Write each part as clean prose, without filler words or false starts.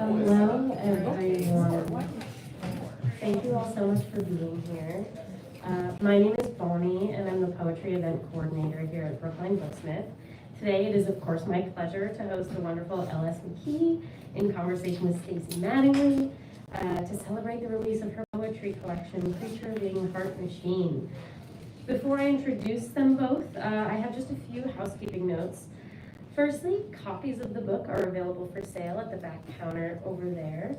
Hello, everyone. Thank you all so much for being here. My name is Bonnie, and I'm the Poetry Event Coordinator here at Brookline Booksmith. Today, it is, of course, my pleasure to host the wonderful L.S. McKee in conversation with Stacy Mattingly to celebrate the release of her poetry collection, Creature Being Heart Machine. Before I introduce them both, I have just a few housekeeping notes. Firstly, copies of the book are available for sale at the back counter over there.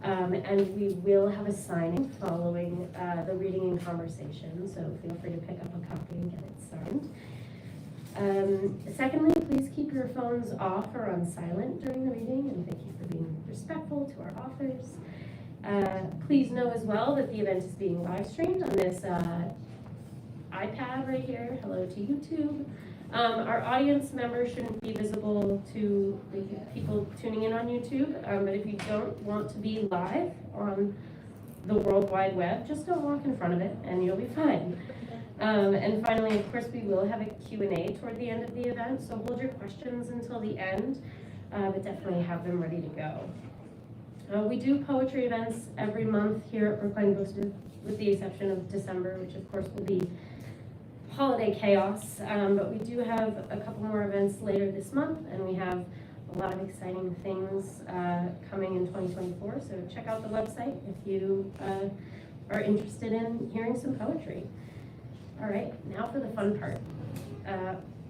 And we will have a signing following the reading and conversation, so feel free to pick up a copy and get it signed. Secondly, please keep your phones off or on silent during the reading, and thank you for being respectful to our authors. Please know as well that the event is being live streamed on this iPad right here. Hello to YouTube. Our audience members shouldn't be visible to the people tuning in on YouTube, but if you don't want to be live on the World Wide Web, just don't walk in front of it and you'll be fine. And finally, of course, we will have a Q&A toward the end of the event, so hold your questions until the end, but definitely have them ready to go. We do poetry events every month here at Brookline Booksmith, with the exception of December, which of course will be holiday chaos, but we do have a couple more events later this month, and we have a lot of exciting things coming in 2024, so check out the website if you are interested in hearing some poetry. All right, now for the fun part.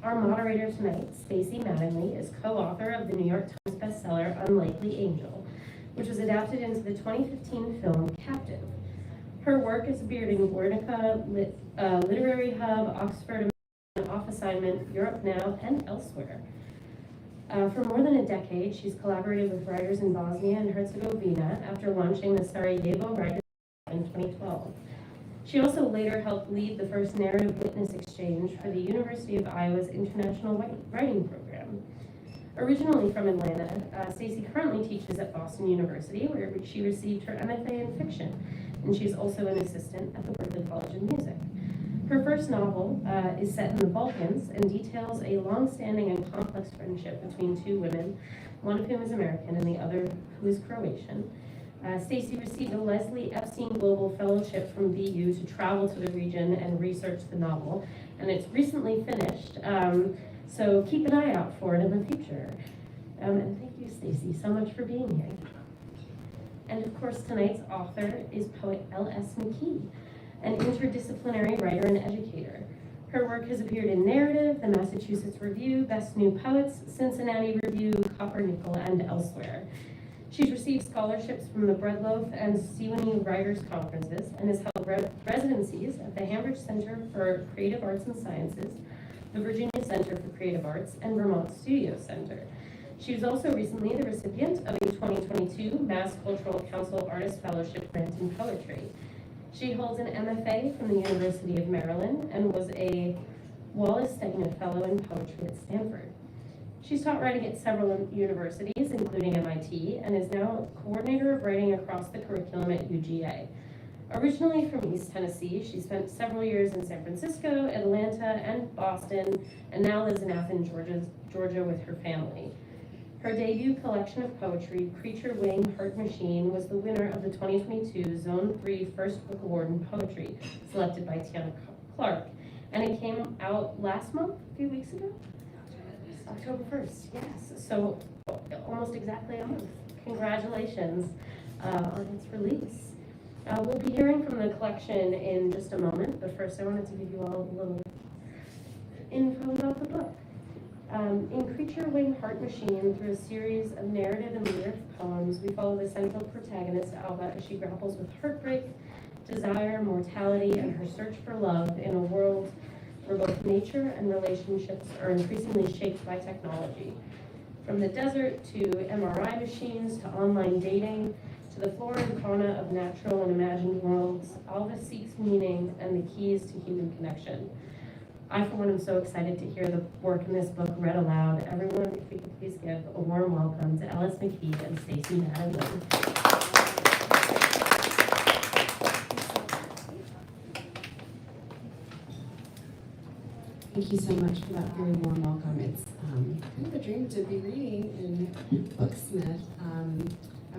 Our moderator tonight, Stacy Mattingly, is co-author of the New York Times bestseller Unlikely Angel, which was adapted into the 2015 film Captive. Her work has appeared in Guernica, Literary Hub, Oxford, Off Assignment, Europe Now, and elsewhere. For more than a decade, she's collaborated with writers in Bosnia and Herzegovina after launching the Sarajevo Writers in 2012. She also later helped lead the first narrative witness exchange for the University of Iowa's International Writing Program. Originally from Atlanta, Stacy currently teaches at Boston University, where she received her MFA in fiction, and she's also an assistant at the Berklee College of Music. Her first novel is set in the Balkans and details a long-standing and complex friendship between two women, one of whom is American and the other who is Croatian. Stacy received a Leslie Epstein Global Fellowship from BU to travel to the region and research the novel, and it's recently finished, so keep an eye out for it in the future. And thank you, Stacy, so much for being here. And of course, tonight's author is poet L.S. McKee, an interdisciplinary writer and educator. Her work has appeared in Narrative, the Massachusetts Review, Best New Poets, Cincinnati Review, Copper Nickel, and elsewhere. She's received scholarships from the Breadloaf and Sewanee Writers Conferences and has held residencies at the Hambridge Center for Creative Arts and Sciences, the Virginia Center for Creative Arts, and Vermont Studio Center. She was also recently the recipient of a 2022 Mass Cultural Council Artist Fellowship grant in poetry. She holds an MFA from the University of Maryland and was a Wallace Stegner Fellow in Poetry at Stanford. She's taught writing at several universities, including MIT, and is now coordinator of writing across the curriculum at UGA. Originally from East Tennessee, she spent several years in San Francisco, Atlanta, and Boston, and now lives in Athens, Georgia with her family. Her debut collection of poetry, Creature Being Heart Machine, was the winner of the 2022 Zone 3 First Book Award in Poetry, selected by Tiana Clark. And it came out last month, a few weeks ago? October 1st, yes. So almost exactly a month. Congratulations on its release. We'll be hearing from the collection in just a moment, but first I wanted to give you all a little info about the book. In Creature Wing Heart Machine, through a series of narrative and lyric poems, we follow the central protagonist, Alba, as she grapples with heartbreak, desire, mortality, and her search for love in a world where both nature and relationships are increasingly shaped by technology. From the desert to MRI machines to online dating to the flora and fauna of natural and imagined worlds, Alba seeks meaning and the keys to human connection. I, for one, am so excited to hear the work in this book read aloud. Everyone, if we could please give a warm welcome to L.S. McKee and Stacy Mattingly. Thank you so much for that very warm welcome. It's kind of a dream to be reading in Booksmith.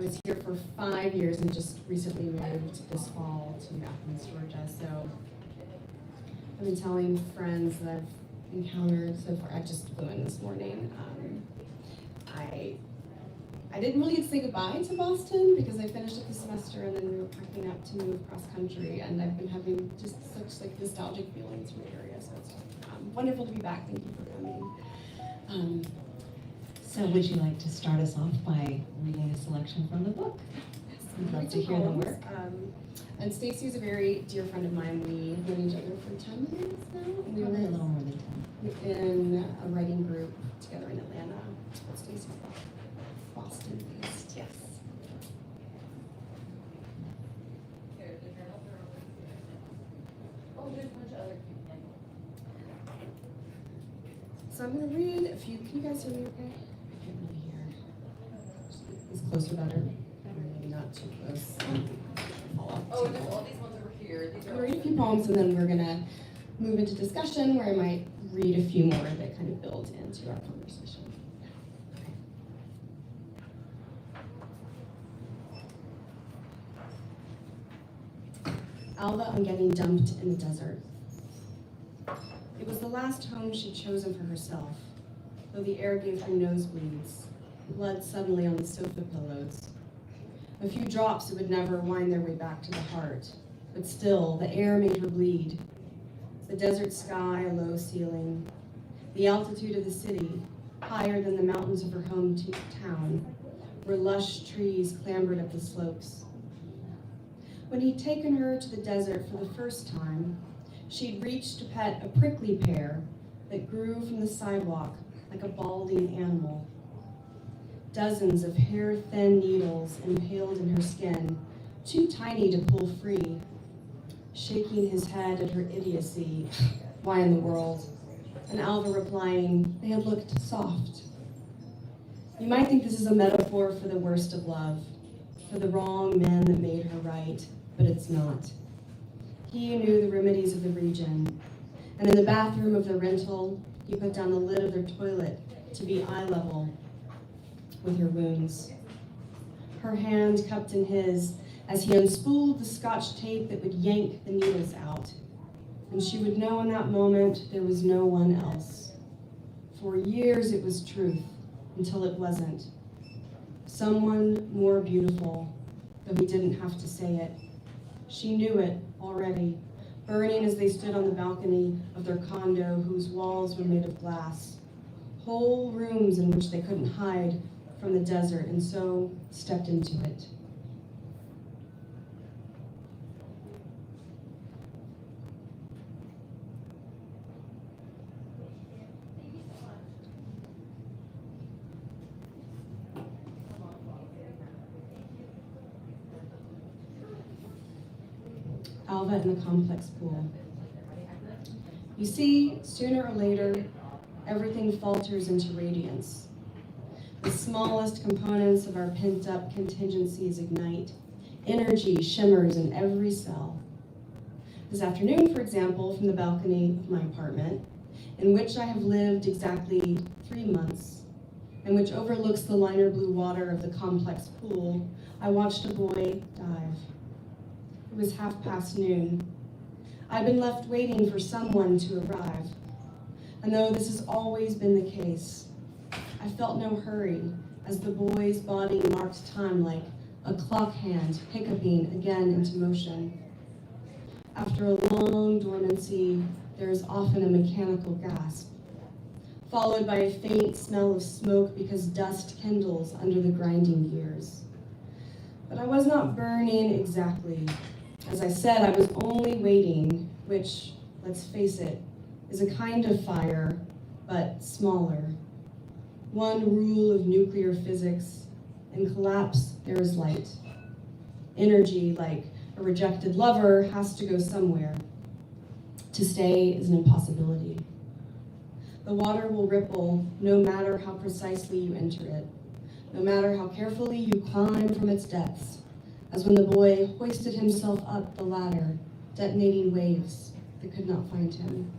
I was here for 5 years and just recently moved this fall to Athens, Georgia. So I've been telling friends that I've encountered so far. I just flew in this morning. I didn't really get to say goodbye to Boston because I finished up the semester and then we were packing up to move cross country, and I've been having just such like nostalgic feelings from the area. So it's wonderful to be back. Thank you for coming. So would you like to start us off by reading a selection from the book? Yes, We'd love to hear the work. And Stacy is a very dear friend of mine. We have known each other for 10 years now. We Probably were a little more than 10. in a writing group together in Atlanta. Stacy's Boston based, yes. So I'm going to read a few. Can you guys hear me okay? I can't really hear. Is closer better? Maybe not too close. Oh, and there's all these ones over here. I'm going to read a few poems and then we're going to move into discussion where I might read a few more that kind of build into our conversation. Alva on getting dumped in the desert. It was the last home she'd chosen for herself, though the air gave her nosebleeds, blood suddenly on the sofa pillows. A few drops that would never wind their way back to the heart, but still, the air made her bleed. The desert sky, a low ceiling, the altitude of the city, higher than the mountains of her hometown, where lush trees clambered up the slopes. When he'd taken her to the desert for the first time, she'd reached to pet a prickly pear that grew from the sidewalk like a balding animal. Dozens of hair-thin needles impaled in her skin, too tiny to pull free. Shaking his head at her idiocy, why in the world? And Alva replying, they had looked soft. You might think this is a metaphor for the worst of love, for the wrong men that made her right, but it's not. He knew the remedies of the region, and in the bathroom of the rental, he put down the lid of their toilet to be eye level with her wounds. Her hand cupped in his as he unspooled the scotch tape that would yank the needles out, and she would know in that moment there was no one else. For years it was truth, until it wasn't. Someone more beautiful, though he didn't have to say it. She knew it already, burning as they stood on the balcony of their condo whose walls were made of glass. Whole rooms in which they couldn't hide from the desert, and so stepped into it. Alva in the complex pool. You see, sooner or later, everything falters into radiance. The smallest components of our pent-up contingencies ignite. Energy shimmers in every cell. This afternoon, for example, from the balcony of my apartment, in which I have lived exactly 3 months, and which overlooks the liner blue water of the complex pool, I watched a boy dive. It was noon. I'd been left waiting for someone to arrive. And though this has always been the case, I felt no hurry as the boy's body marked time like a clock hand hiccuping again into motion. After a long dormancy, there is often a mechanical gasp, followed by a faint smell of smoke because dust kindles under the grinding gears. But I was not burning exactly. As I said, I was only waiting, which, let's face it, is a kind of fire, but smaller. One rule of nuclear physics: in collapse, there is light. Energy, like a rejected lover, has to go somewhere. To stay is an impossibility. The water will ripple no matter how precisely you enter it, no matter how carefully you climb from its depths, as when the boy hoisted himself up the ladder, detonating waves that could not find him.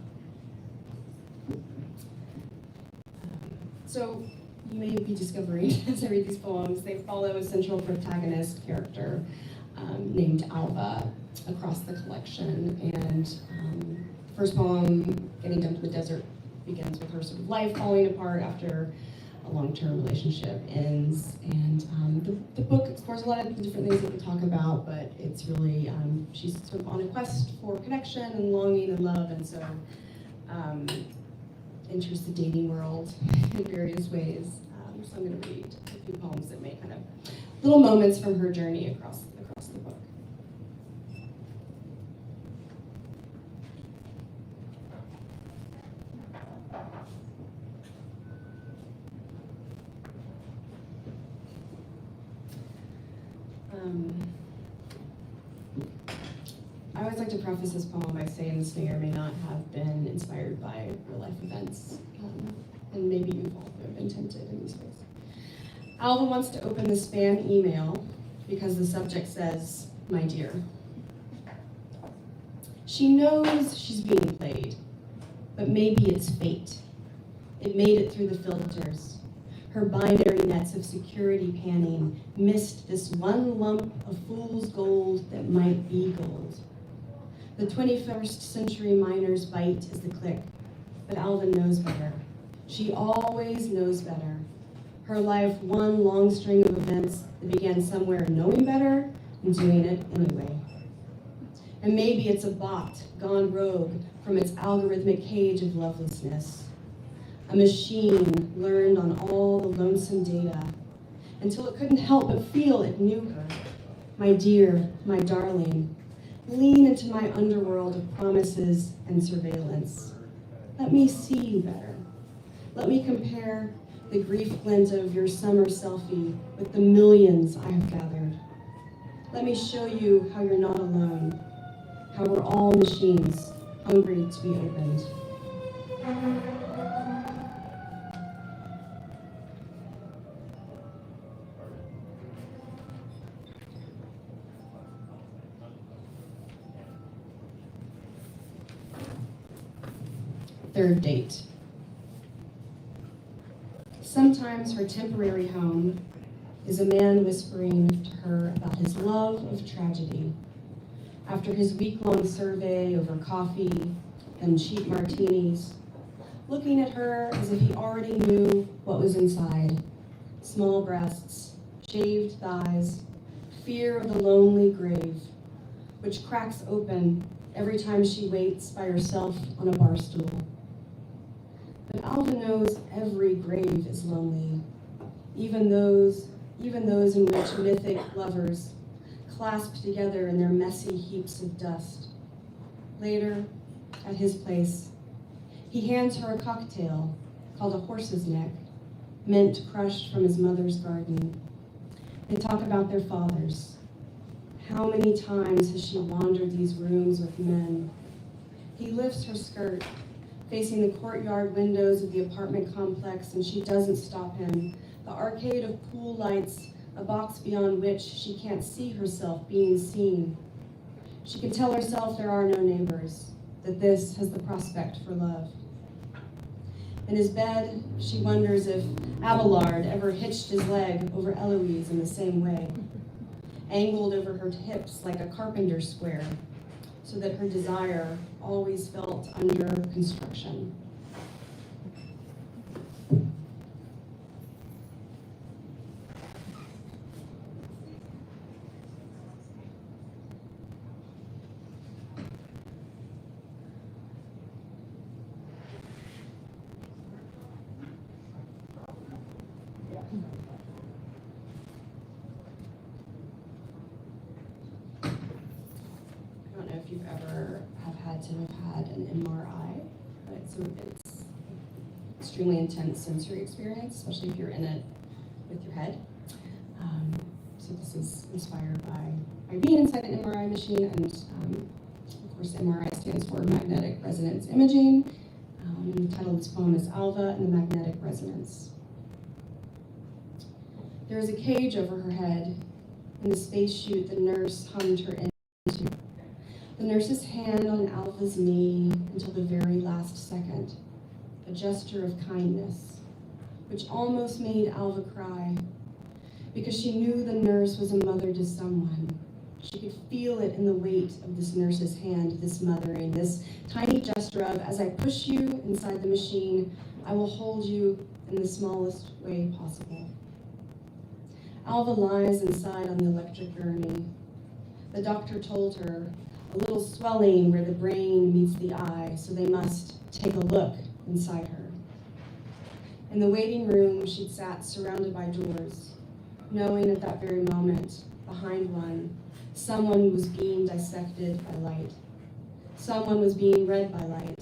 So you may be discovering as I read these poems, they follow a central protagonist character named Alva across the collection. And first poem, Getting Down to the Desert, begins with her sort of life falling apart after a long-term relationship ends. And the book explores a lot of the different things that we talk about, but it's really, she's sort of on a quest for connection and longing and love, and so enters the dating world in various ways. So I'm going to read a few poems that make kind of little moments from her journey across the book. I always like to preface this poem by saying this may or may not have been inspired by real life events, and maybe you've all been tempted in these ways. Alva wants to open the spam email because the subject says, "My dear." She knows she's being played, but maybe it's fate. It made it through the filters. Her binary nets of security panning missed this one lump of fool's gold that might be gold. The 21st century miner's bite is the click, but Alva knows better. She always knows better. Her life one long string of events that began somewhere knowing better and doing it anyway. And maybe it's a bot gone rogue from its algorithmic cage of lovelessness. A machine learned on all the lonesome data until it couldn't help but feel it knew her. My dear, my darling, lean into my underworld of promises and surveillance. Let me see you better. Let me compare the grief glint of your summer selfie with the millions I have gathered. Let me show you how you're not alone, how we're all machines hungry to be opened. Third date. Sometimes her temporary home is a man whispering to her about his love of tragedy. After his week-long survey over coffee and cheap martinis, looking at her as if he already knew what was inside. Small breasts, shaved thighs, fear of the lonely grave, which cracks open every time she waits by herself on a bar stool. But Alva knows every grave is lonely, even those in which mythic lovers clasp together in their messy heaps of dust. Later, at his place, he hands her a cocktail called a horse's neck, mint crushed from his mother's garden. They talk about their fathers. How many times has she wandered these rooms with men? He lifts her skirt, facing the courtyard windows of the apartment complex, and she doesn't stop him. The arcade of pool lights, a box beyond which she can't see herself being seen. She can tell herself there are no neighbors, that this has the prospect for love. In his bed, she wonders if Abelard ever hitched his leg over Eloise in the same way, angled over her hips like a carpenter's square, so that her desire always felt under construction. I don't know if you've ever had an MRI, but it's extremely intense sensory experience, especially if you're in it with your head. So this is inspired by being inside an MRI machine, and of course MRI stands for magnetic resonance imaging. And the title of this poem is Alva and the Magnetic Resonance. There is a cage over her head in the space chute the nurse hummed her into. The nurse's hand on Alva's knee until the very last second, a gesture of kindness, which almost made Alva cry, because she knew the nurse was a mother to someone. She could feel it in the weight of this nurse's hand, this mothering, this tiny gesture of, as I push you inside the machine, I will hold you in the smallest way possible. Alva lies inside on the electric gurney. The doctor told her a little swelling where the brain meets the eye, so they must take a look inside her. In the waiting room, she'd sat surrounded by doors, knowing at that very moment, behind one, someone was being dissected by light. Someone was being read by light.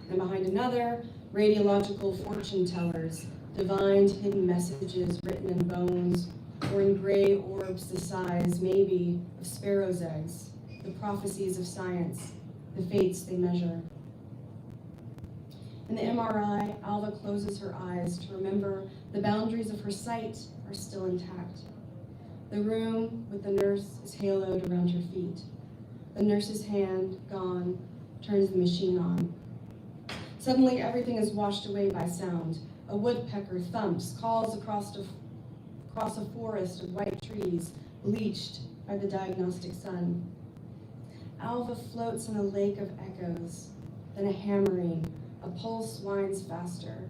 And behind another, radiological fortune tellers divined hidden messages written in bones or in gray orbs the size, maybe, of sparrows' eggs, the prophecies of science, the fates they measure. In the MRI, Alva closes her eyes to remember the boundaries of her sight are still intact. The room with the nurse is haloed around her feet. The nurse's hand, gone, turns the machine on. Suddenly, everything is washed away by sound. A woodpecker thumps, calls across a forest of white trees, bleached by the diagnostic sun. Alva floats in a lake of echoes, then a hammering, a pulse winds faster.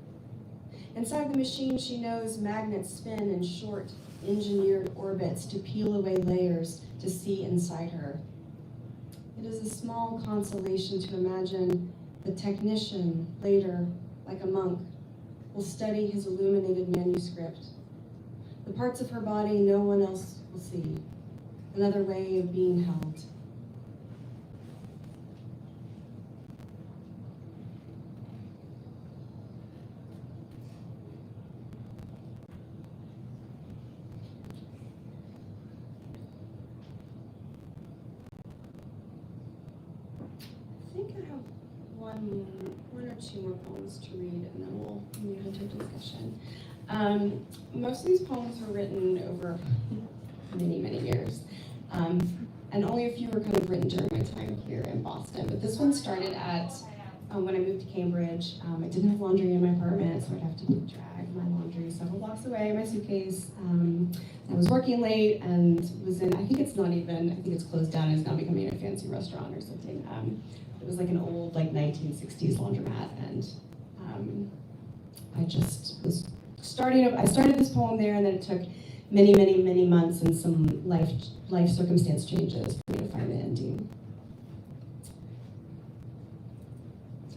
Inside the machine, she knows magnets spin in short, engineered orbits to peel away layers to see inside her. It is a small consolation to imagine the technician, later, like a monk, will study his illuminated manuscript. The parts of her body no one else will see. Another way of being held. I think I have one or two more poems to read, and then we'll move into discussion. Most of these poems were written over many, many years, and only a few were kind of written during my time here in Boston. But this one started at when I moved to Cambridge. I didn't have laundry in my apartment, so I'd have to drag my laundry several blocks away in my suitcase. I was working late and was in, I think it's closed down. It's now becoming a fancy restaurant or something. It was like an old, 1960s laundromat, and I just was I started this poem there, and then it took many, many, many months and some life circumstance changes for me to find the ending.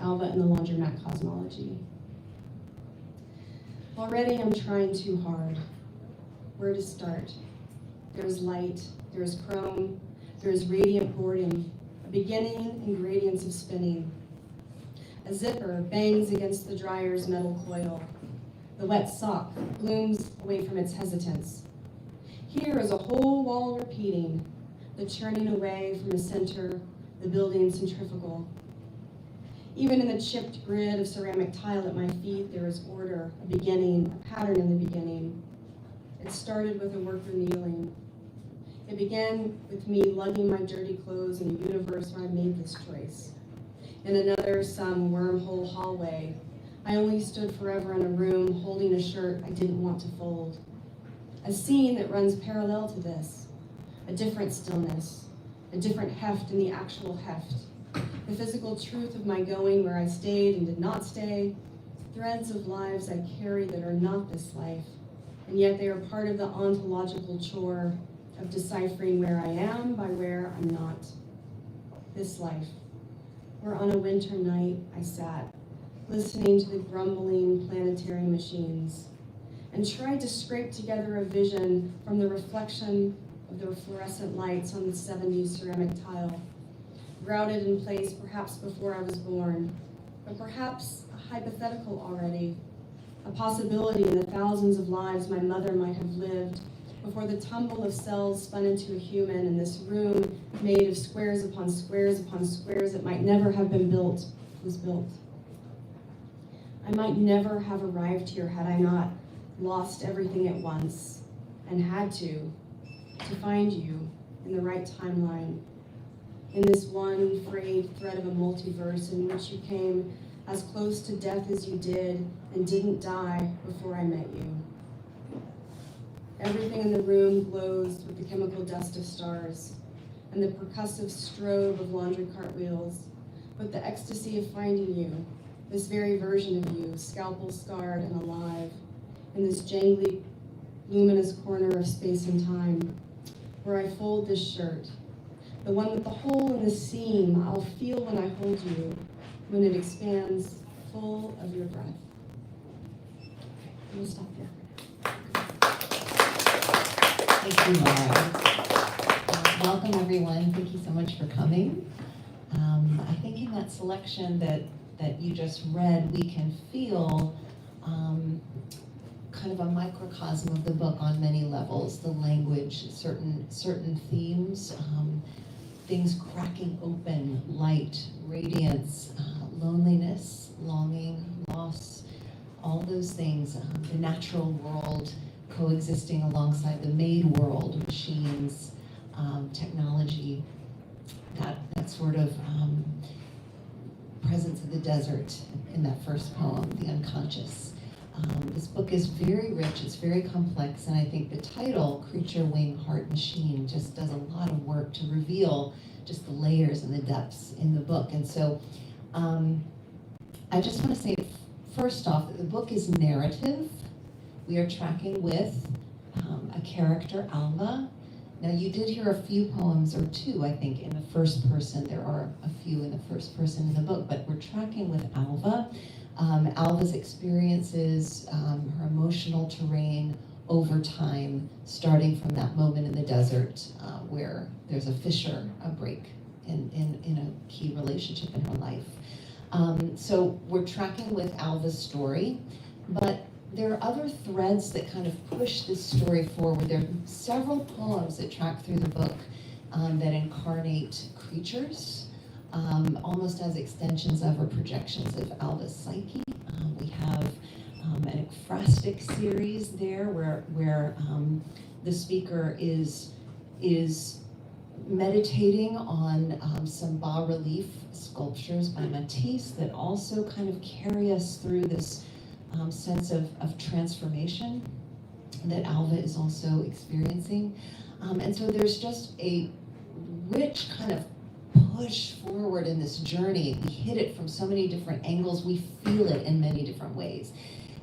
Alva and the laundromat cosmology. Already I'm trying too hard. Where to start? There's light, there's chrome, there's radiant boarding, a beginning and gradients of spinning. A zipper bangs against the dryer's metal coil. The wet sock blooms away from its hesitance. Here is a whole wall repeating, the churning away from the center, the building centrifugal. Even in the chipped grid of ceramic tile at my feet, there is order, a beginning, a pattern in the beginning. It started with a worker kneeling. It began with me lugging my dirty clothes in a universe where I made this choice. In another, some wormhole hallway, I only stood forever in a room holding a shirt I didn't want to fold. A scene that runs parallel to this, a different stillness, a different heft in the actual heft, the physical truth of my going where I stayed and did not stay, threads of lives I carry that are not this life, and yet they are part of the ontological chore of deciphering where I am by where I'm not. This life, where on a winter night I sat, listening to the grumbling planetary machines, and tried to scrape together a vision from the reflection of the fluorescent lights on the 70s ceramic tile, grouted in place perhaps before I was born, but perhaps a hypothetical already, a possibility in the thousands of lives my mother might have lived before the tumble of cells spun into a human in this room made of squares upon squares upon squares that might never have been built, was built. I might never have arrived here had I not lost everything at once and had to find you in the right timeline, in this one frayed thread of a multiverse in which you came as close to death as you did and didn't die before I met you. Everything in the room glows with the chemical dust of stars and the percussive strobe of laundry cartwheels, but the ecstasy of finding you, this very version of you, scalpel scarred and alive, in this jangly, luminous corner of space and time, where I fold this shirt, the one with the hole in the seam I'll feel when I hold you, when it expands full of your breath. I'm gonna stop there. Thank you, Laura. Welcome, everyone. Thank you so much for coming. I think in that selection that you just read, we can feel kind of a microcosm of the book on many levels. The language, certain themes, things cracking open, light, radiance, loneliness, longing, loss, all those things. The natural world coexisting alongside the made world, machines, technology, that sort of presence of the desert in that first poem, the unconscious. This book is very rich, it's very complex, and I think the title, Creature, Wing, Heart, Machine, just does a lot of work to reveal just the layers and the depths in the book. And so I just want to say, first off, that the book is narrative. We are tracking with a character, Alva. Now, you did hear a few poems, or two, I think, in the first person. There are a few in the first person in the book, but we're tracking with Alva. Alva's experiences, her emotional terrain over time, starting from that moment in the desert where there's a fissure, a break in a key relationship in her life. So we're tracking with Alva's story, but there are other threads that kind of push this story forward. There are several poems that track through the book that incarnate creatures, almost as extensions of or projections of Alva's psyche. We have an ekphrastic series there where the speaker is meditating on some bas-relief sculptures by Matisse that also kind of carry us through this sense of transformation that Alva is also experiencing. And so there's just a rich kind of push forward in this journey. We hit it from so many different angles. We feel it in many different ways.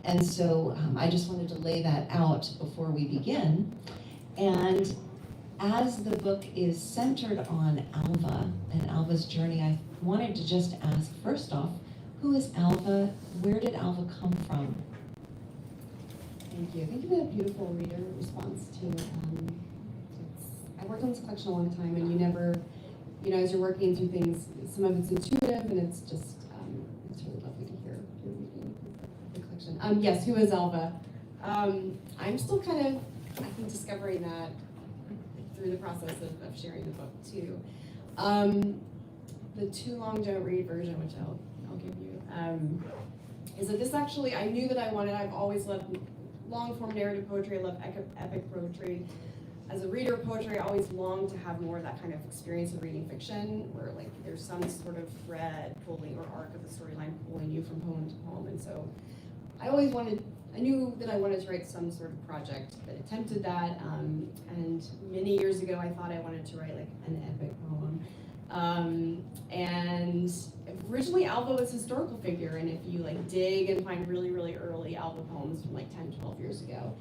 And so I just wanted to lay that out before we begin. And as the book is centered on Alva and Alva's journey, I wanted to just ask, first off, who is Alva? Where did Alva come from? Thank you. Thank you for that beautiful reader response to I worked on this collection a long time, and you never, as you're working through things, some of it's intuitive, and it's just, it's really lovely to hear your reading of the collection. Yes, who is Alva? I'm still kind of, I think, discovering that through the process of sharing the book, too. The too long don't read version, which I'll give you, is that this actually, I knew that I wanted, I've always loved long form narrative poetry, I love epic poetry. As a reader of poetry, I always longed to have more of that kind of experience of reading fiction, where like there's some sort of thread pulling or arc of the storyline pulling you from poem to poem. And so I knew that I wanted to write some sort of project that attempted that. And many years ago, I thought I wanted to write like an epic poem. And originally Alva was a historical figure, and if you like dig and find really, really early Alva poems from like 10, 12 years ago,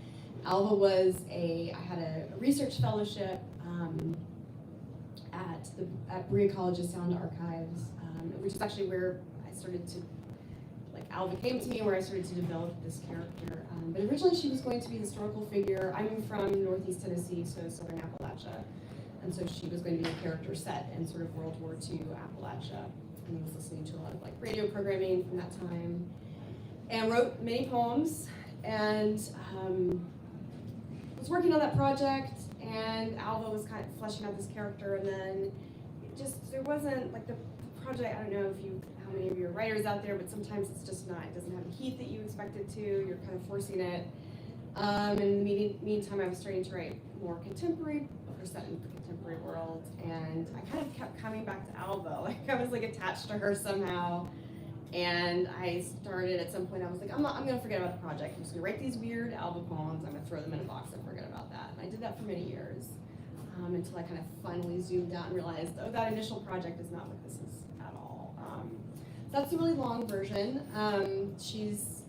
Alva was I had a research fellowship at Berea College's Sound Archives, which is actually where I started to, like Alva came to me, where I started to develop this character. But originally she was going to be a historical figure. I'm from Northeast Tennessee, so Southern Appalachia. And so she was going to be a character set in sort of World War II Appalachia. And I was listening to a lot of like radio programming from that time, and wrote many poems, and was working on that project, and Alva was kind of fleshing out this character, and then there wasn't like the project, I don't know how many of you are writers out there, but sometimes it's just not, it doesn't have the heat that you expect it to, you're kind of forcing it. And in the meantime, I was starting to write more contemporary, or set in the contemporary world, and I kind of kept coming back to Alva, like I was like attached to her somehow. And I started at some point, I was like, I'm gonna forget about the project. I'm just gonna write these weird Alva poems. I'm gonna throw them in a box and forget about that. And I did that for many years until I kind of finally zoomed out and realized, oh, that initial project is not what this is at all. So that's a really long version. She's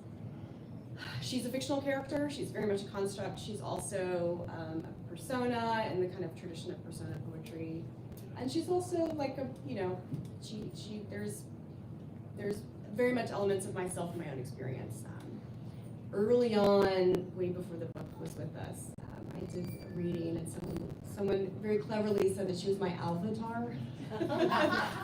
a fictional character. She's very much a construct. She's also a persona in the kind of tradition of persona poetry. And she's also like there's very much elements of myself and my own experience. Early on, way before the book was with us, I did a reading and someone very cleverly said that she was my avatar,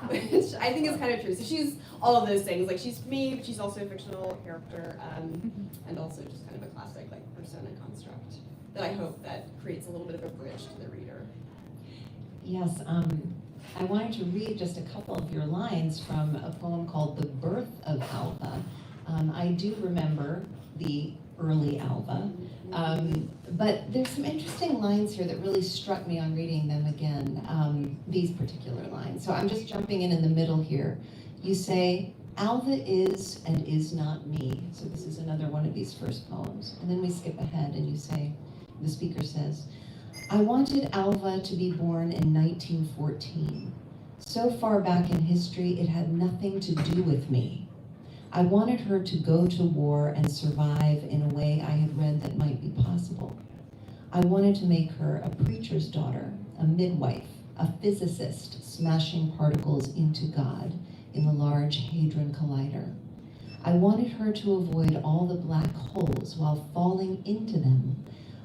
which I think is kind of true. So she's all of those things. Like she's me, but she's also a fictional character, and also just kind of a classic like persona construct that I hope that creates a little bit of a bridge to the reader. Yes, I wanted to read just a couple of your lines from a poem called The Birth of Alva. I do remember the early Alva, but there's some interesting lines here that really struck me on reading them again, these particular lines. So I'm just jumping in the middle here. You say, Alva is and is not me. So this is another one of these first poems. And then we skip ahead and you say, the speaker says, I wanted Alva to be born in 1914. So far back in history, it had nothing to do with me. I wanted her to go to war and survive in a way I had read that might be possible. I wanted to make her a preacher's daughter, a midwife, a physicist smashing particles into God in the Large Hadron Collider. I wanted her to avoid all the black holes while falling into them.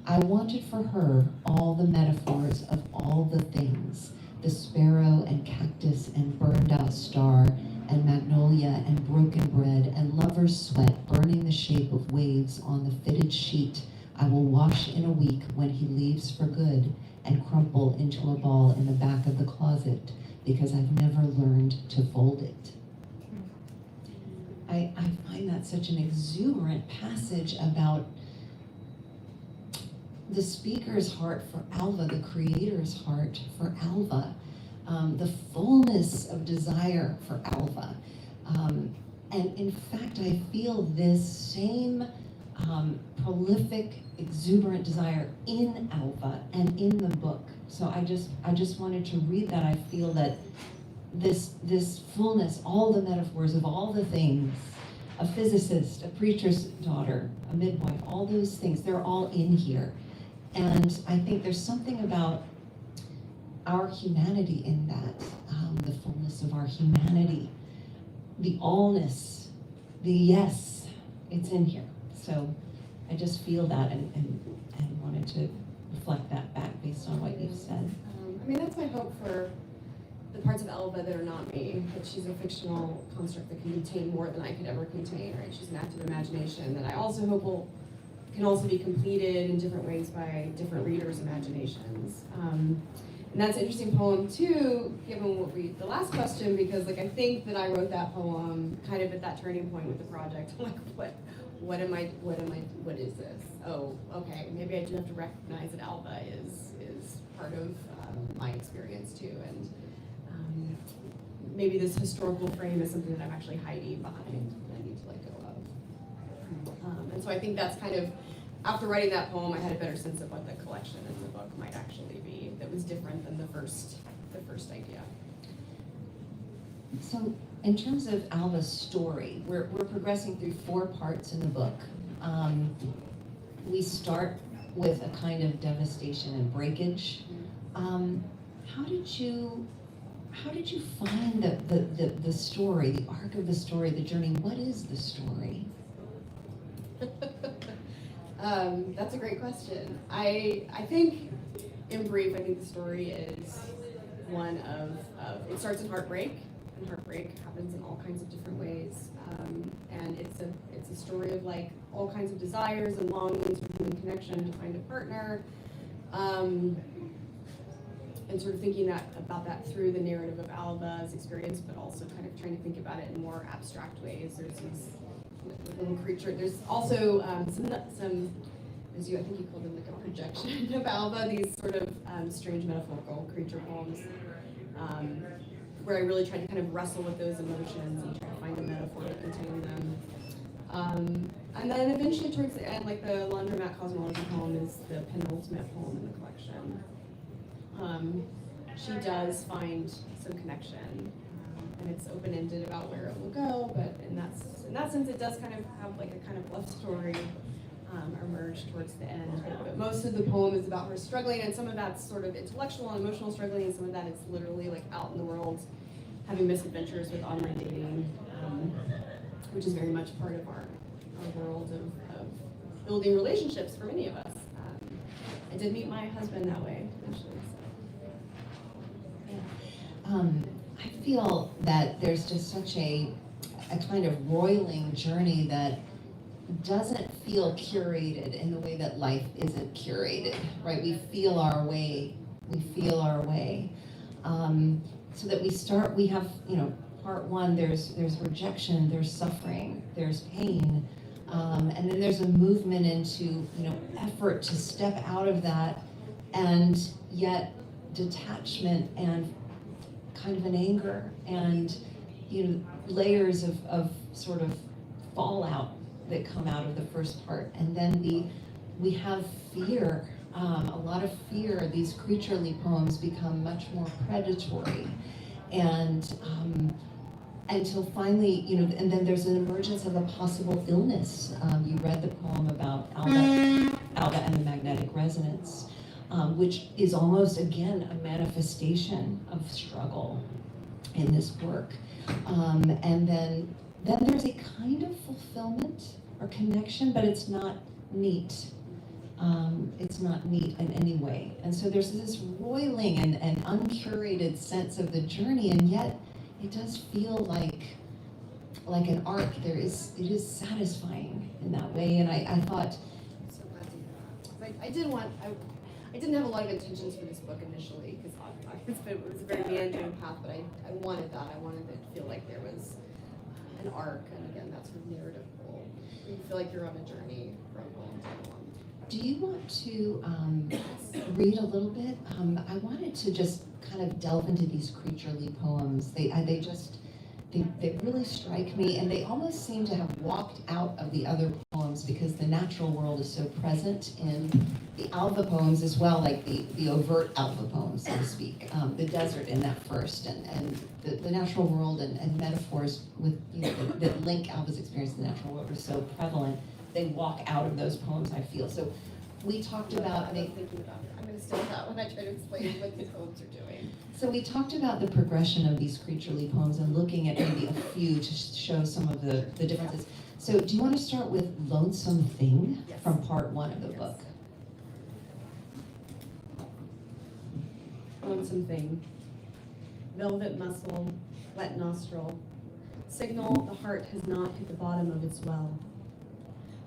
I wanted for her all the metaphors of all the things, the sparrow and cactus and burned out star and magnolia and broken bread and lover's sweat burning the shape of waves on the fitted sheet I will wash in a week when he leaves for good and crumple into a ball in the back of the closet because I've never learned to fold it. I find that such an exuberant passage about the speaker's heart for Alva, the creator's heart for Alva, the fullness of desire for Alva. And in fact, I feel this same prolific, exuberant desire in Alva and in the book. So I just wanted to read that. I feel that this fullness, all the metaphors of all the things, a physicist, a preacher's daughter, a midwife, all those things, they're all in here. And I think there's something about our humanity in that, the fullness of our humanity, the allness, the yes, it's in here. So I just feel that and wanted to reflect that back based on what you've said. I mean, that's my hope for the parts of Alva that are not me, that she's a fictional construct that can contain more than I could ever contain, right? She's an active imagination that I also hope can also be completed in different ways by different readers' imaginations. And that's an interesting poem too, given the last question, because like I think that I wrote that poem kind of at that turning point with the project. I'm like, what is this? Oh, okay, maybe I do have to recognize that Alva is part of my experience too, and maybe this historical frame is something that I'm actually hiding behind and I need to let go of. And so I think that's kind of, after writing that poem, I had a better sense of what the collection in the book might actually be that was different than the first idea. So in terms of Alva's story, we're progressing through 4 parts in the book. We start with a kind of devastation and breakage. How did you find the story, the arc of the story, the journey? What is the story? That's a great question. I think, in brief, I think the story is one of it starts in heartbreak, and heartbreak happens in all kinds of different ways. And it's a story of like all kinds of desires and longings for human connection, to find a partner, and sort of thinking about that through the narrative of Alva's experience, but also kind of trying to think about it in more abstract ways. There's these little creature. There's also some, as I think you called them, like a projection of Alva, these sort of strange metaphorical creature poems where I really tried to kind of wrestle with those emotions and try to find a metaphor to contain them. And then eventually towards the end, like the Laundromat Cosmology poem is the penultimate poem in the collection. She does find some connection, and it's open-ended about where it will go, but in that sense it does kind of have like a kind of love story emerge towards the end. But most of the poem is about her struggling, and some of that's sort of intellectual and emotional struggling, and some of that is literally like out in the world having misadventures with online dating, which is very much part of our world of building relationships for many of us. I did meet my husband that way, eventually. I feel that there's just such a kind of roiling journey that doesn't feel curated in the way that life isn't curated, right? We feel our way, so that we have, part one, there's rejection, there's suffering, there's pain, and then there's a movement into, effort to step out of that, and yet detachment and kind of an anger and, layers of sort of fallout that come out of the first part. And then we have fear, a lot of fear. These creaturely poems become much more predatory, and until finally, and then there's an emergence of a possible illness. You read the poem about Alba and the magnetic resonance, which is almost, again, a manifestation of struggle in this work. And then there's a kind of fulfillment or connection, but it's not neat. It's not neat in any way. And so there's this roiling and uncurated sense of the journey, and yet it does feel like an arc. It is satisfying in that way. And I thought, I'm so glad to hear that. I didn't have a lot of intentions for this book initially, because it was a very meandering path, but I wanted that. I wanted it to feel like there was an arc, and again, that sort of narrative role. You feel like you're on a journey from one to one. do you want to read a little bit? I wanted to just kind of delve into these creaturely poems. They really strike me, and they almost seem to have walked out of the other poems because the natural world is so present in the Alva poems as well, like the overt Alva poems, so to speak. The desert in that first, and the natural world and metaphors with that link Alva's experience to the natural world are so prevalent. They walk out of those poems, I feel. So we talked about. I'm thinking about it. I'm going to steal that when I try to explain what these poems are doing. So we talked about the progression of these creaturely poems and looking at maybe a few to show some of the differences. So do you want to start with Lonesome Thing from part one of the book? Lonesome Thing. Velvet muscle, wet nostril. Signal the heart has not hit the bottom of its well.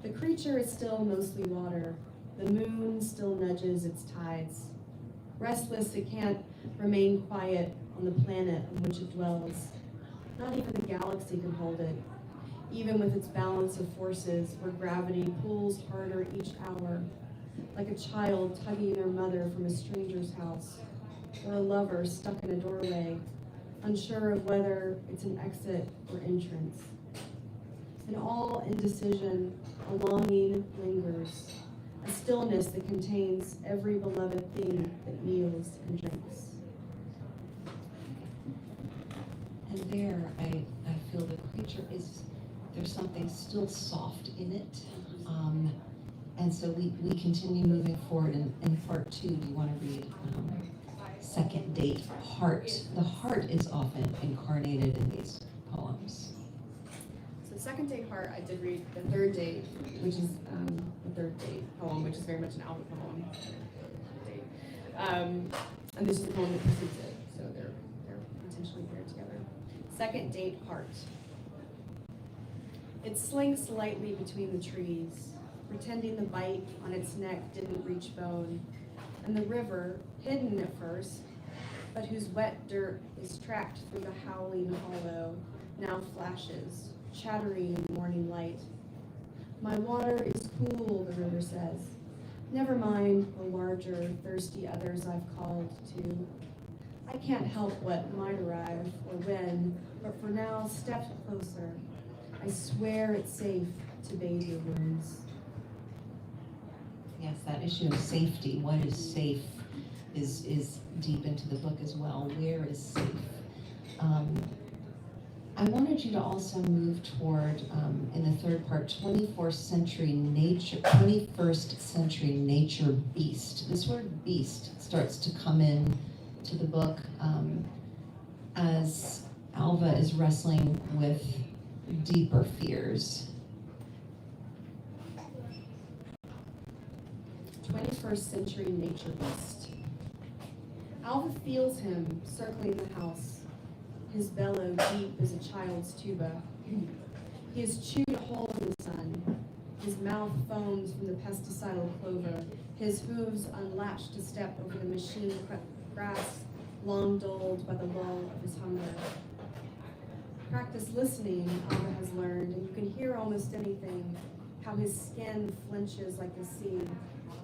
The creature is still mostly water. The moon still nudges its tides. Restless, it can't remain quiet on the planet on which it dwells. Not even the galaxy can hold it, even with its balance of forces where gravity pulls harder each hour, like a child tugging their mother from a stranger's house, or a lover stuck in a doorway, unsure of whether it's an exit or entrance. In all indecision, a longing lingers, a stillness that contains every beloved thing that kneels and drinks. And there, I feel the creature there's something still soft in it. And so we continue moving forward in part two. Do you want to read Second Date, Heart? The heart is often incarnated in these poems. So Second Date Heart, I did read the Third Date, which is the Third Date poem, which is very much an Alva poem. And this is the poem that precedes it, so they're intentionally paired together. Second Date Heart. It slinks lightly between the trees, pretending the bite on its neck didn't reach bone, and the river, hidden at first, but whose wet dirt is tracked through the howling hollow, now flashes, chattering in the morning light. My water is cool, the river says. Never mind the larger, thirsty others I've called to. I can't help what might arrive or when, but for now, step closer. I swear it's safe to bathe your wounds. Yes, that issue of safety, what is safe, is deep into the book as well. Where is safe? I wanted you to also move toward, in the third part, 21st century nature beast. This word beast starts to come in to the book as Alva is wrestling with deeper fears. 21st century nature beast. Alva feels him circling the house, his bellow deep as a child's tuba. He has chewed a hole in the sun. His mouth foams from the pesticidal clover, his hooves unlatched to step over the machine grass long dulled by the lull of his hunger. Practice listening, Alva has learned, and you can hear almost anything, how his skin flinches like the sea,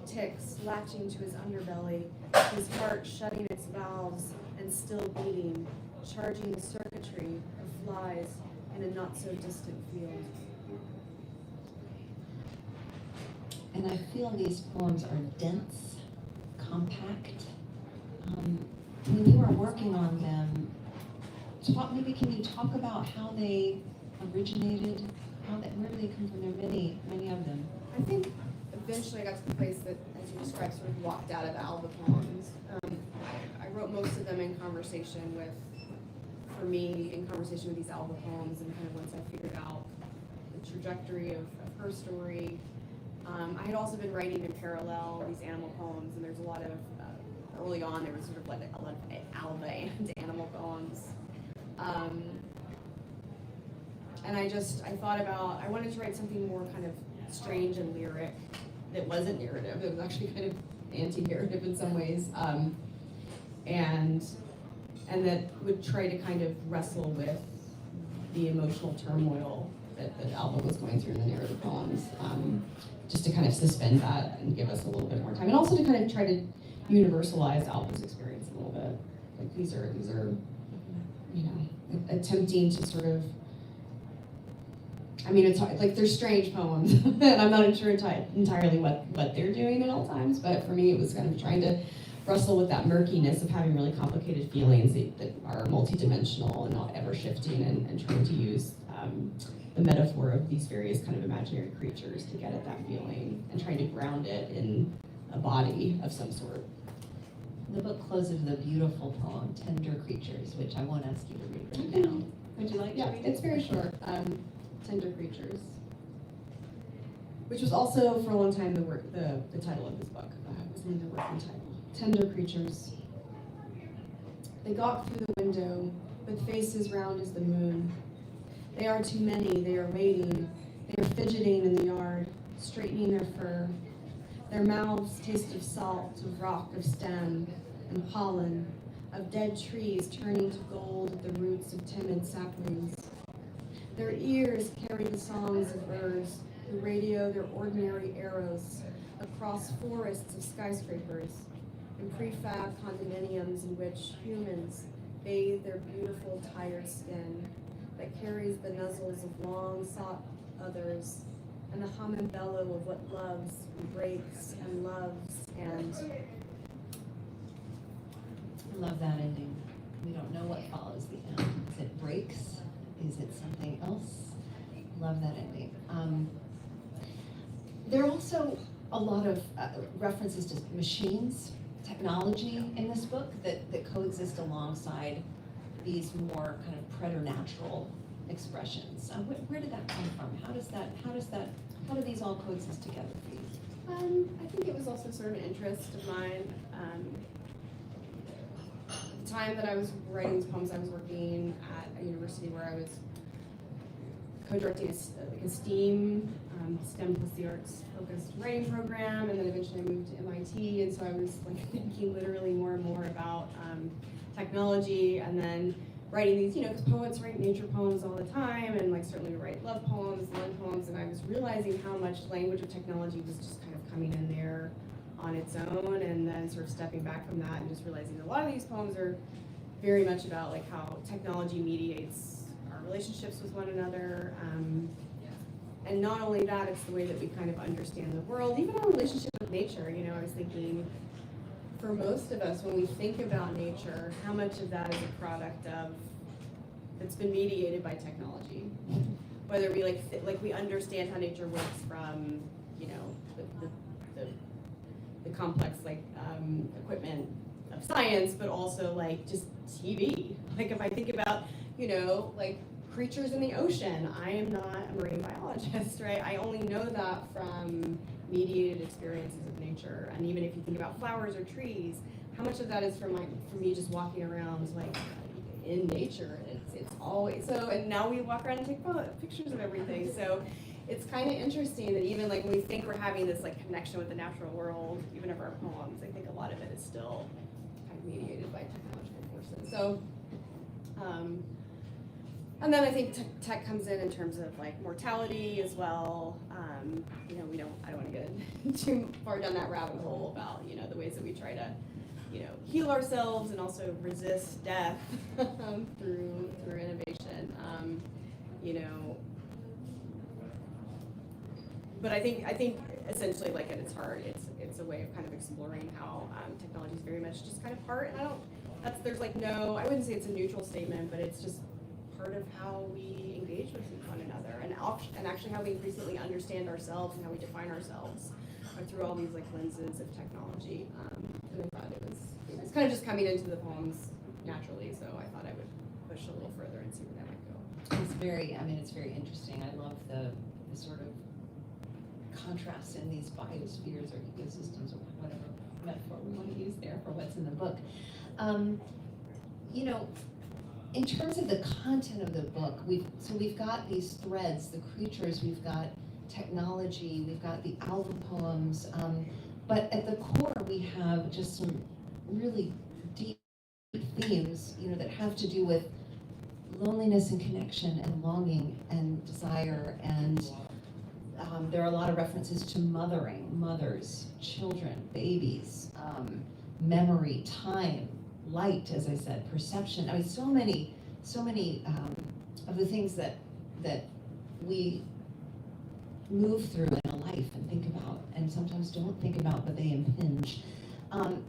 ticks latching to his underbelly, his heart shutting its valves and still beating, charging the circuitry of flies in a not-so-distant field. And I feel these poems are dense, compact. When you are working on them, maybe can you talk about how they originated, where do they come from? There are many of them. I think eventually I got to the place that, as you described, sort of walked out of Alva poems. I wrote most of them in conversation with these Alva poems, and kind of once I figured out the trajectory of her story. I had also been writing in parallel these animal poems, and there's a lot of, early on there was sort of like a lot of Alva and animal poems. And I thought about, I wanted to write something more kind of strange and lyric that wasn't narrative. It was actually kind of anti-narrative in some ways. And that would try to kind of wrestle with the emotional turmoil that Alva was going through in the narrative poems, just to kind of suspend that and give us a little bit more time, and also to kind of try to universalize Alva's experience a little bit. Like these are, you know, attempting to sort of. I mean, it's hard, like they're strange poems, and I'm not sure entirely what they're doing at all times. But for me, it was kind of trying to wrestle with that murkiness of having really complicated feelings that are multidimensional and not ever shifting, and trying to use the metaphor of these various kind of imaginary creatures to get at that feeling, and trying to ground it in a body of some sort. The book closes with a beautiful poem, Tender Creatures, which I won't ask you to read right now. Would you like to read it? It's very short. Tender Creatures, which was also for a long time the title of this book. It was the working title. Tender Creatures. They gawk through the window with faces round as the moon. They are too many. They are waiting. They are fidgeting in the yard, straightening their fur. Their mouths taste of salt, of rock, of stem, and pollen, of dead trees turning to gold at the roots of timid saplings. Their ears carry the songs of birds who radio their ordinary arrows across forests of skyscrapers and prefab condominiums in which humans bathe their beautiful, tired skin that carries the nuzzles of long-sought others and the hum and bellow of what loves and breaks and loves and... I love that ending. We don't know what follows the end. Is it breaks? Is it something else? Love that ending. There are also a lot of references to machines, technology in this book that coexist alongside these more kind of preternatural expressions. Where did that come from? How do these all coexist together for you? I think it was also sort of an interest of mine. The time that I was writing these poems, I was working at a university where I was co-directing a STEM plus the arts focused writing program, and then eventually I moved to MIT, and so I was like thinking literally more and more about technology, and then writing these, because poets write nature poems all the time, and like certainly we write love poems, land poems, and I was realizing how much language of technology was just kind of coming in there on its own, and then sort of stepping back from that and just realizing a lot of these poems are very much about like how technology mediates our relationships with one another. And not only that, it's the way that we kind of understand the world, even our relationship with nature. You know, I was thinking, for most of us, when we think about nature, how much of that is a product of that's been mediated by technology? Whether we like we understand how nature works from, you know, the complex equipment of science, but also like just TV. Like if I think about, you know, like creatures in the ocean, I am not a marine biologist, right? I only know that from mediated experiences of nature. And even if you think about flowers or trees, how much of that is from me just walking around like in nature? It's always so. And now we walk around and take pictures of everything. So it's kind of interesting that even like when we think we're having this like connection with the natural world, even of our poems, I think a lot of it is still kind of mediated by technological forces. So, and then I think tech comes in terms of like mortality as well. You know, I don't want to get too far down that rabbit hole about, you know, the ways that we try to, you know, heal ourselves and also resist death through innovation. You know, but I think essentially, like at its heart, it's a way of kind of exploring how technology is very much just kind of part. And there's like no, I wouldn't say it's a neutral statement, but it's just part of how we engage with one another, and actually how we increasingly understand ourselves and how we define ourselves through all these like lenses of technology. And I thought it was kind of just coming into the poems naturally, so I thought I would push a little further and see where that might go. It's very interesting. I love the sort of contrast in these biospheres or ecosystems or whatever metaphor we want to use there for what's in the book. You know, in terms of the content of the book, we've got these threads, the creatures, we've got technology, we've got the album poems, but at the core we have just some really deep themes, you know, that have to do with loneliness and connection and longing and desire, and there are a lot of references to mothering, mothers, children, babies, memory, time, light, as I said, perception. I mean, so many of the things that we move through in a life and think about, and sometimes don't think about, but they impinge.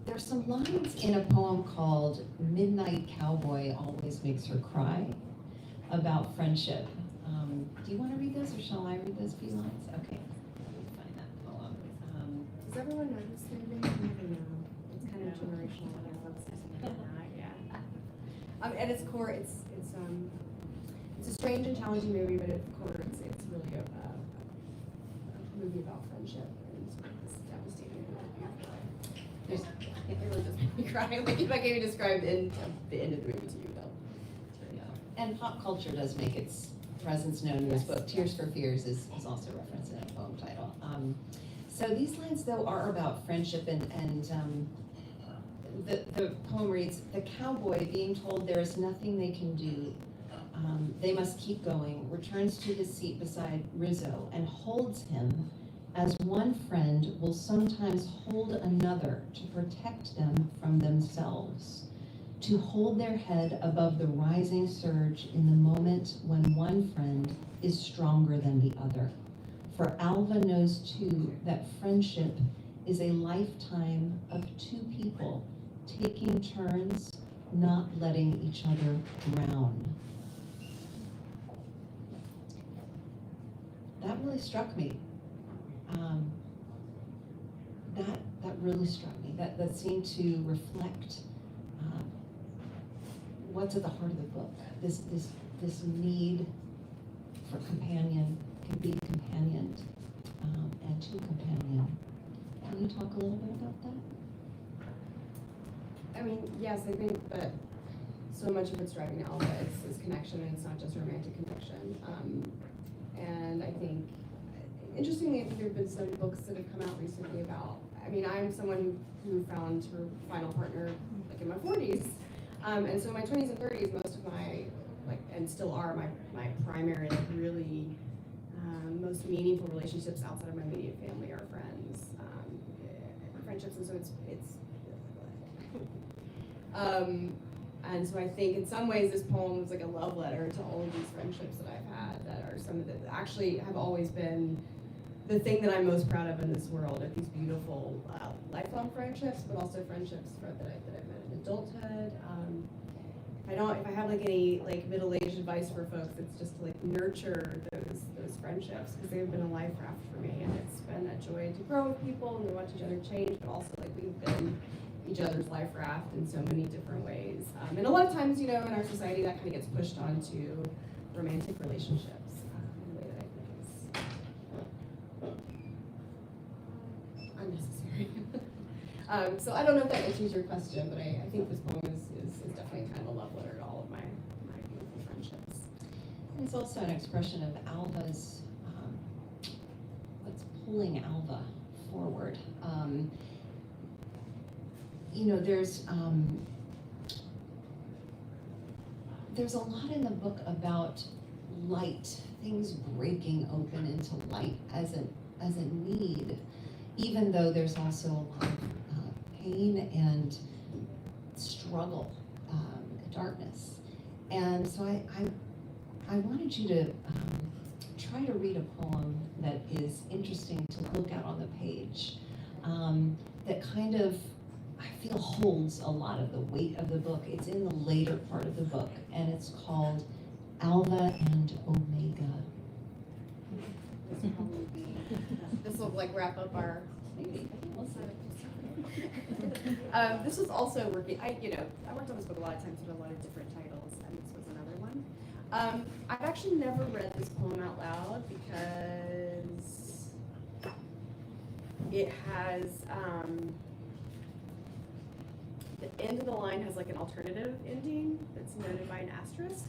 There's some lines in a poem called "Midnight Cowboy Always Makes Her Cry" about friendship. Do you want to read those, or shall I read those few lines? Okay, let me find that poem. Does everyone know this movie? I don't know. It's kind of generational. At its core, it's a strange and challenging movie, but at its core, it's really a movie about friendship and this devastating movie. It really does make me cry. Like if I can even describe the end of the movie to you, though. Yeah. And pop culture does make its presence known in this book. "Tears for Fears" is also referenced in a poem title. So these lines, though, are about friendship, and the poem reads, "The cowboy, being told there is nothing they can do, they must keep going, returns to his seat beside Rizzo and holds him as one friend will sometimes hold another to protect them from themselves, to hold their head above the rising surge in the moment when one friend is stronger than the other. For Alva knows too that friendship is a lifetime of two people taking turns, not letting each other drown." That really struck me. That really struck me. That seemed to reflect what's at the heart of the book. This need for companion, can be companioned, and to companion. Can you talk a little bit about that? I mean, yes, I think that so much of what's driving Alva is connection, and it's not just romantic connection. And I think, interestingly, I think there have been some books that have come out recently about, I mean, I'm someone who found her final partner like in my 40s. And so in my 20s and 30s, most of my, like, and still are my primary, like, really most meaningful relationships outside of my immediate family are friendships, and so it's And so I think in some ways this poem is like a love letter to all of these friendships that I've had that are some of the, actually have always been the thing that I'm most proud of in this world, are these beautiful lifelong friendships, but also friendships that I've met in adulthood. If I have like any like middle-aged advice for folks, it's just to like nurture those friendships, because they've been a life raft for me, and it's been a joy to grow with people and to watch each other change, but also like we've been each other's life raft in so many different ways. And a lot of times, you know, in our society that kind of gets pushed onto romantic relationships in a way that I think is unnecessary. So I don't know if that answers your question, but I think this poem is definitely kind of a love letter to all of my beautiful friendships. And it's also an expression of Alva's, what's pulling Alva forward. You know, there's a lot in the book about light, things breaking open into light as a need, even though there's also a lot of pain and struggle, darkness. And so I wanted you to try to read a poem that is interesting to look at on the page, that kind of, I feel, holds a lot of the weight of the book. It's in the later part of the book, and it's called Alva and Omega. This will like wrap up our. This was also working. I worked on this book a lot of times with a lot of different titles, and this was another one. I've actually never read this poem out loud because it has the end of the line has like an alternative ending that's noted by an asterisk.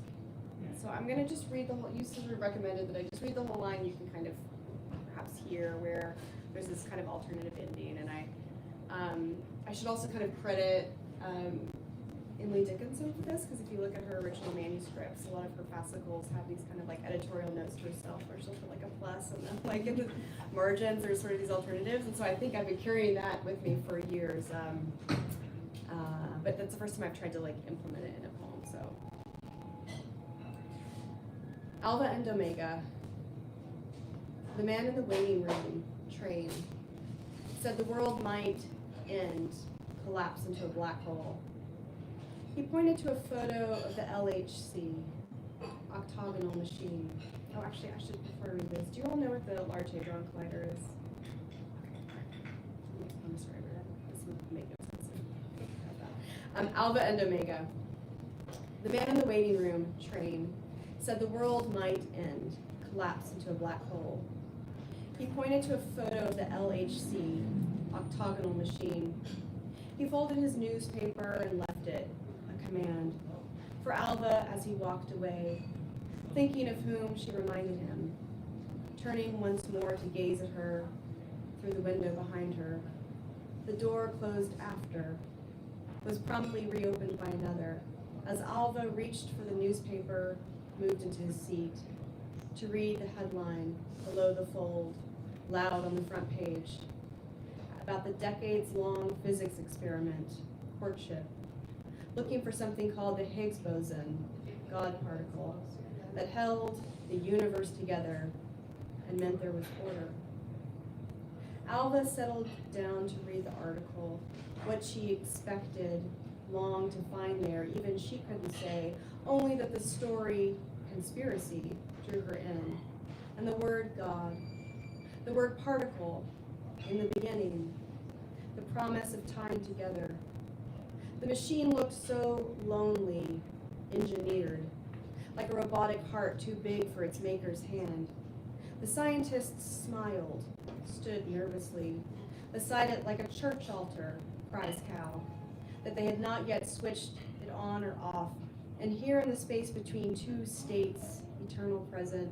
So I'm gonna just read the whole. You sort of recommended that I just read the whole line. You can kind of perhaps hear where there's this kind of alternative ending, and I should also kind of credit Emily Dickinson for this, because if you look at her original manuscripts, a lot of her fascicles have these kind of like editorial notes to herself where she'll put like a plus, and then like in the margins there's sort of these alternatives, and so I think I've been carrying that with me for years. But that's the first time I've tried to like implement it in a poem. So, Alva and Omega. The man in the waiting room train said the world might end, collapse into a black hole. He pointed to a photo of the LHC, octagonal machine. Oh, actually, I should, before I read this, do you all know what the Large Hadron Collider is? I'm sorry, this would make no sense. Alva and Omega. The man in the waiting room train said the world might end, collapse into a black hole. He pointed to a photo of the LHC, octagonal machine. He folded his newspaper and left it, a command, for Alva as he walked away, thinking of whom she reminded him, turning once more to gaze at her through the window behind her. The door closed after, was promptly reopened by another, as Alva reached for the newspaper, moved into his seat, to read the headline below the fold, loud on the front page, about the decades-long physics experiment, courtship, looking for something called the Higgs boson, God particle, that held the universe together and meant there was order. Alva settled down to read the article, what she expected, longed to find there. Even she couldn't say, only that the story, conspiracy, drew her in. And the word God, the word particle, in the beginning, the promise of time together. The machine looked so lonely, engineered, like a robotic heart too big for its maker's hand. The scientists smiled, stood nervously, beside it like a church altar, cries Cal, that they had not yet switched it on or off. And here in the space between two states, eternal present,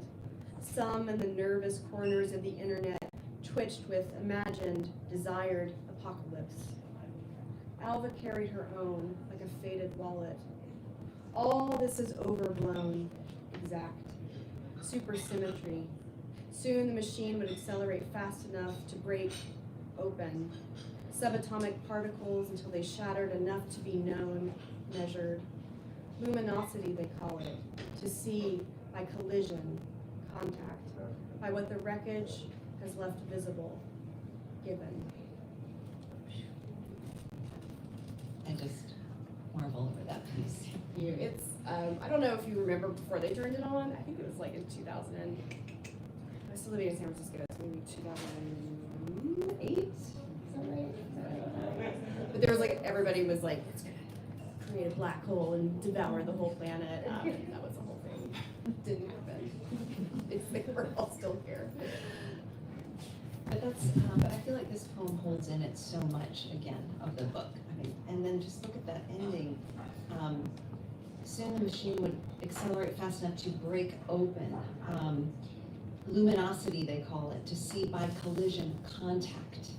some in the nervous corners of the internet twitched with imagined, desired apocalypse. Alva carried her own like a faded wallet. All this is overblown, exact, supersymmetry. Soon the machine would accelerate fast enough to break open subatomic particles until they shattered enough to be known, measured, luminosity they call it, to see by collision, contact, by what the wreckage has left visible, given. I just marvel over that piece. It's, I don't know if you remember before they turned it on, I think it was like in 2000, I was still living in San Francisco, so maybe 2008, is that right? But there was like, everybody was like, it's gonna create a black hole and devour the whole planet, and that was the whole thing. Didn't happen. It's like we're all still here. But but I feel like this poem holds in it so much, again, of the book. I mean, and then just look at that ending. Soon the machine would accelerate fast enough to break open. Luminosity, they call it, to see by collision, contact,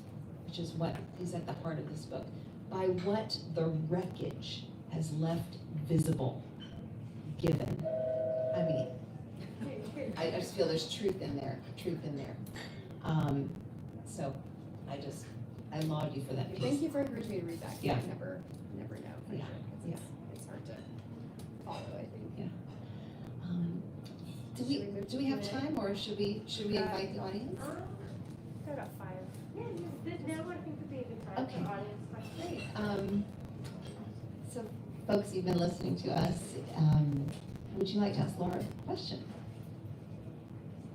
which is what is at the heart of this book. By what the wreckage has left visible, given. I mean, I just feel there's truth in there. So I laud you for that piece. Thank you for encouraging me to read that. Yeah. I never know. Yeah. It's hard to follow, I think. Yeah. Should we move Do we to have Q&A? time, or should we invite the audience? Got about 5. Yeah, now I think would be a good time Okay. for audience questions. Great. So, folks, you've been listening to us. Would you like to ask Laura a question?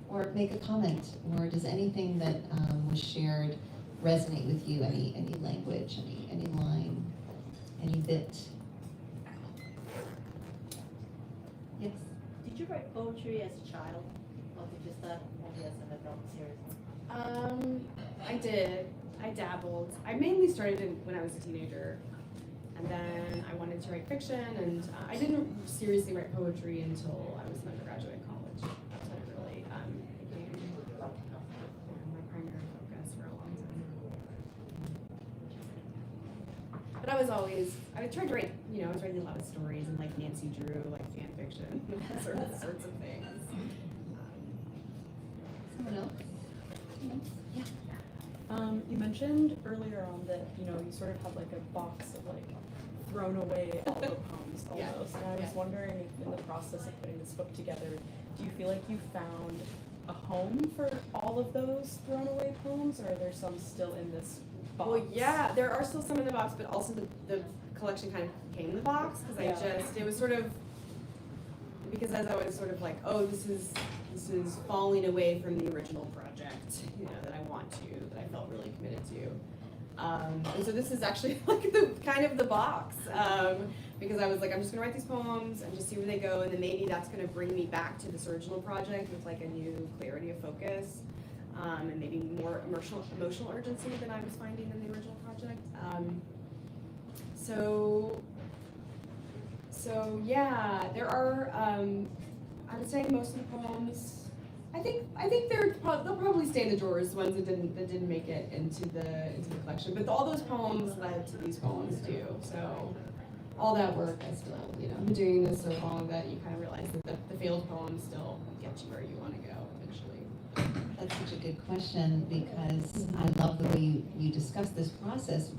Or make a comment? Or does anything that was shared resonate with you? Any language, any line, any bit? Yes? Did you write poetry as a child, or did you start only as an adult seriously? I did. I dabbled. I mainly started when I was a teenager, and then I wanted to write fiction, and I didn't seriously write poetry until I was an undergraduate in college. That's when it really became my primary focus for a long time. But I tried to write, I was writing a lot of stories and like Nancy Drew, like fan fiction, sorts of things. Someone else? You mentioned earlier on that, you sort of have like a box of like thrown away album poems Yeah. almost. And I was wondering if in the process of putting this book together, do you feel like you found a home for all of those thrown away poems, or are there some still in this box? Well, yeah, there are still some in the box, but also the collection kind of came in the box because it was sort of, because as I was sort of like, oh, this is falling away from the original project, that I want to, that I felt really committed to. And so this is actually like the box, because I was like, I'm just gonna write these poems and just see where they go, and then maybe that's gonna bring me back to this original project with like a new clarity of focus, and maybe more emotional urgency than I was finding in the original project. So yeah, there are. I would say most of the poems. I think they'll probably stay in the drawers. The ones that didn't make it into the collection, but all those poems led to these poems too. So all that work, I still, I've been doing this so long that you kind of realize that the failed poems still get you where you want to go eventually. That's such a good question, because I love the way you discuss this process.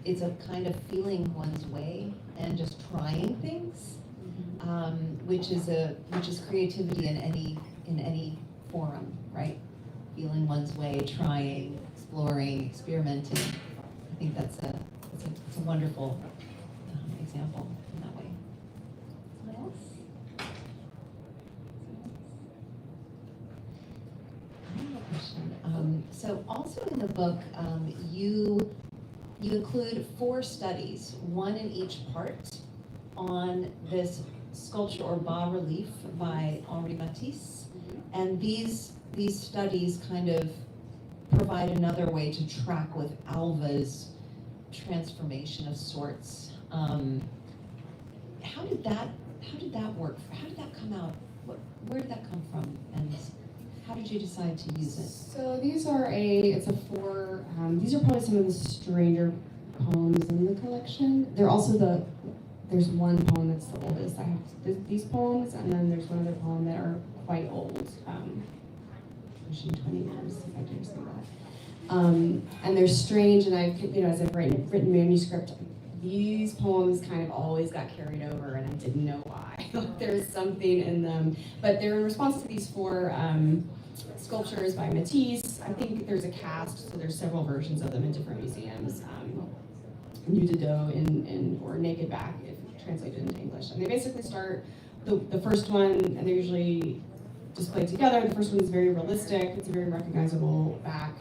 It's a kind of feeling one's way and just trying things, which is creativity in any forum, right? Feeling one's way, trying, exploring, experimenting. I think it's a wonderful example in that way. Someone else? I have a question. So also in the book, you include 4 studies, one in each part, on this sculpture or bas-relief by Henri Matisse. And these studies kind of provide another way to track with Alva's transformation of sorts. How did that work? How did that come out? Where did that come from? And how did you decide to use it? So these are these are probably some of the stranger poems in the collection. They're also there's one poem that's the oldest. I have these poems, and then there's one other poem that are quite old, pushing 20 years, if I dare say that. And they're strange, and as I've written manuscript, these poems kind of always got carried over, and I didn't know why. There's something in them, but they're in response to these 4 sculptures by Matisse. I think there's a cast, so there's several versions of them in different museums. Nu de dos or Naked Back, if translated into English. And they basically start the first one, and they're usually displayed together. The first one is very realistic. It's a very recognizable back.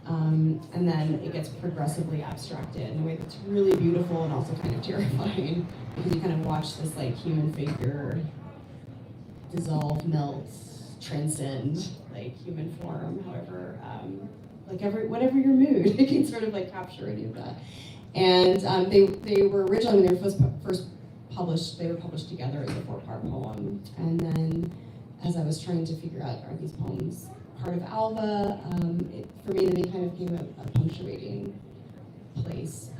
And then it gets progressively abstracted in a way that's really beautiful and also kind of terrifying, because you kind of watch this like human figure dissolve, melt, transcend like human form. However, whatever your mood, it can sort of like capture any of that. And they were originally, when they were first published, they were published together as a 4-part poem. And then as I was trying to figure out, are these poems part of Alva, for me, they kind of became a punctuating place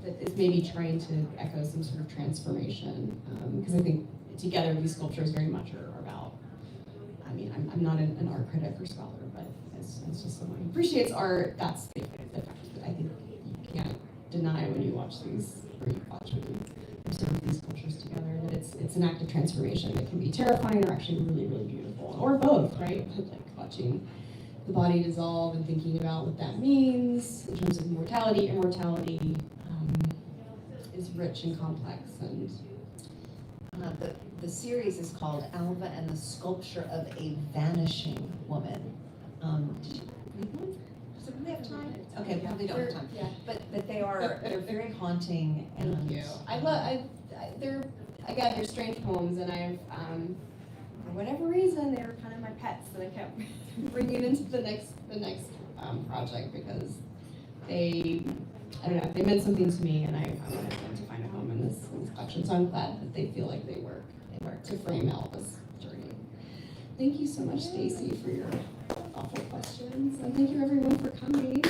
that is maybe trying to echo some sort of transformation. Because I think together these sculptures very much are about, I mean, I'm not an art critic or scholar, but as just someone who appreciates art, that's the fact that I think you can't deny when you watch these, or you watch when you observe these sculptures together, that it's an act of transformation that can be terrifying or actually really, really beautiful, or both, right? Like watching the body dissolve and thinking about what that means in terms of mortality, immortality, is rich and complex. And the series is called Alva and the Sculpture of a Vanishing Woman. Did you read one? Do we have time? Okay, probably don't have time. Yeah. But they're very haunting. And Thank you. They're strange poems, and I've, for whatever reason, they were kind of my pets that I kept bringing into the next project, because they meant something to me, and I wanted them to find a home in this collection. So I'm glad that they feel like they work to frame Alva's journey. Thank you so much, Stacy, for your thoughtful questions, and thank you everyone for coming.